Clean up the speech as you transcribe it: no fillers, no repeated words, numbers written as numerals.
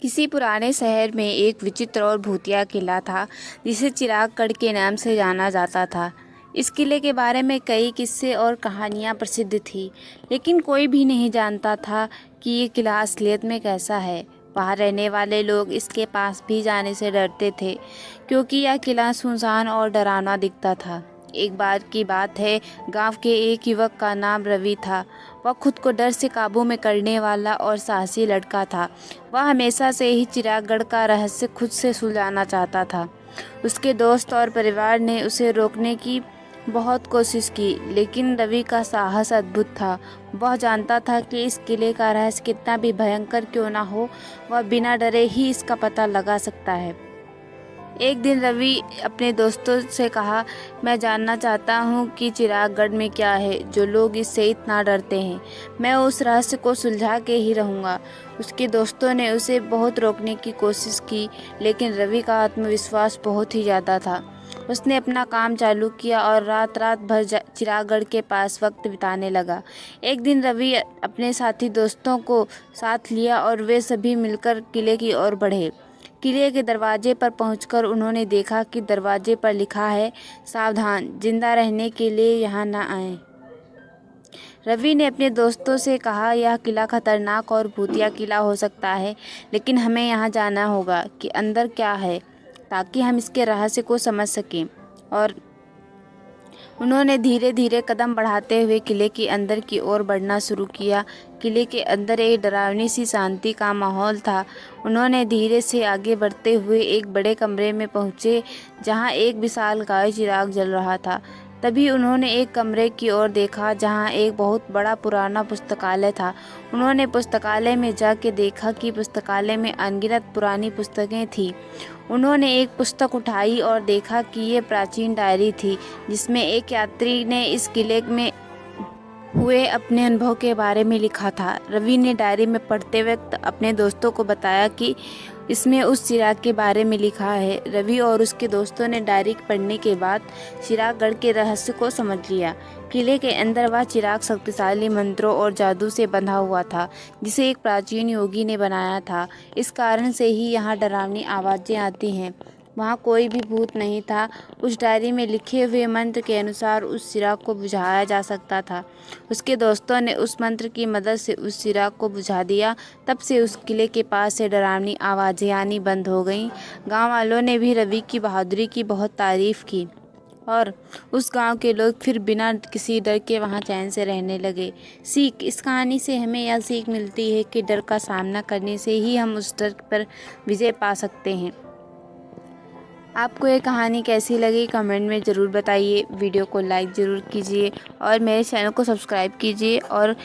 किसी पुराने शहर में एक विचित्र और भूतिया किला था जिसे चिरागगढ़ के नाम से जाना जाता था। इस किले के बारे में कई किस्से और कहानियां प्रसिद्ध थी, लेकिन कोई भी नहीं जानता था कि ये किला असलियत में कैसा है। वहाँ रहने वाले लोग इसके पास भी जाने से डरते थे, क्योंकि यह किला सुनसान और डरावना दिखता था। एक बार की बात है, गांव के एक युवक का नाम रवि था। वह खुद को डर से काबू में करने वाला और साहसी लड़का था। वह हमेशा से ही चिरागगढ़ का रहस्य खुद से सुलझाना चाहता था। उसके दोस्त और परिवार ने उसे रोकने की बहुत कोशिश की, लेकिन रवि का साहस अद्भुत था। वह जानता था कि इस किले का रहस्य कितना भी भयंकर क्यों ना हो, वह बिना डरे ही इसका पता लगा सकता है। एक दिन रवि अपने दोस्तों से कहा, मैं जानना चाहता हूँ कि चिरागगढ़ में क्या है जो लोग इससे इतना डरते हैं। मैं उस रहस्य को सुलझा के ही रहूँगा। उसके दोस्तों ने उसे बहुत रोकने की कोशिश की, लेकिन रवि का आत्मविश्वास बहुत ही ज़्यादा था। उसने अपना काम चालू किया और रात रात भर चिरागगढ़ के पास वक्त बिताने लगा। एक दिन रवि अपने साथी दोस्तों को साथ लिया और वे सभी मिलकर किले की ओर बढ़े। किले के दरवाजे पर पहुंचकर उन्होंने देखा कि दरवाजे पर लिखा है, सावधान, जिंदा रहने के लिए यहाँ न आएं। रवि ने अपने दोस्तों से कहा, यह किला खतरनाक और भूतिया किला हो सकता है, लेकिन हमें यहाँ जाना होगा कि अंदर क्या है, ताकि हम इसके रहस्य को समझ सकें। और उन्होंने धीरे धीरे कदम बढ़ाते हुए किले के अंदर की ओर बढ़ना शुरू किया। किले के अंदर एक डरावनी सी शांति का माहौल था। उन्होंने धीरे से आगे बढ़ते हुए एक बड़े कमरे में पहुंचे, जहां एक विशालकाय चिराग जल रहा था। तभी उन्होंने एक कमरे की ओर देखा जहां एक बहुत बड़ा पुराना पुस्तकालय था। उन्होंने पुस्तकालय में जाके देखा कि पुस्तकालय में अनगिनत पुरानी पुस्तकें थीं। उन्होंने एक पुस्तक उठाई और देखा कि ये प्राचीन डायरी थी, जिसमें एक यात्री ने इस किले में हुए अपने अनुभव के बारे में लिखा था। रवि ने डायरी में पढ़ते वक्त अपने दोस्तों को बताया कि इसमें उस चिराग के बारे में लिखा है। रवि और उसके दोस्तों ने डायरी पढ़ने के बाद चिरागगढ़ के रहस्य को समझ लिया। किले के अंदर वह चिराग शक्तिशाली मंत्रों और जादू से बंधा हुआ था, जिसे एक प्राचीन योगी ने बनाया था। इस कारण से ही यहाँ डरावनी आवाज़ें आती हैं। वहाँ कोई भी भूत नहीं था। उस डायरी में लिखे हुए मंत्र के अनुसार उस चिराग को बुझाया जा सकता था। उसके दोस्तों ने उस मंत्र की मदद से उस चिराग को बुझा दिया। तब से उस किले के पास से डरावनी आवाज़ें आनी बंद हो गईं। गांव वालों ने भी रवि की बहादुरी की बहुत तारीफ की और उस गांव के लोग फिर बिना किसी डर के वहां चैन से रहने लगे। सीख, इस कहानी से हमें यह सीख मिलती है कि डर का सामना करने से ही हम उस डर पर विजय पा सकते हैं। आपको ये कहानी कैसी लगी कमेंट में ज़रूर बताइए। वीडियो को लाइक ज़रूर कीजिए और मेरे चैनल को सब्सक्राइब कीजिए और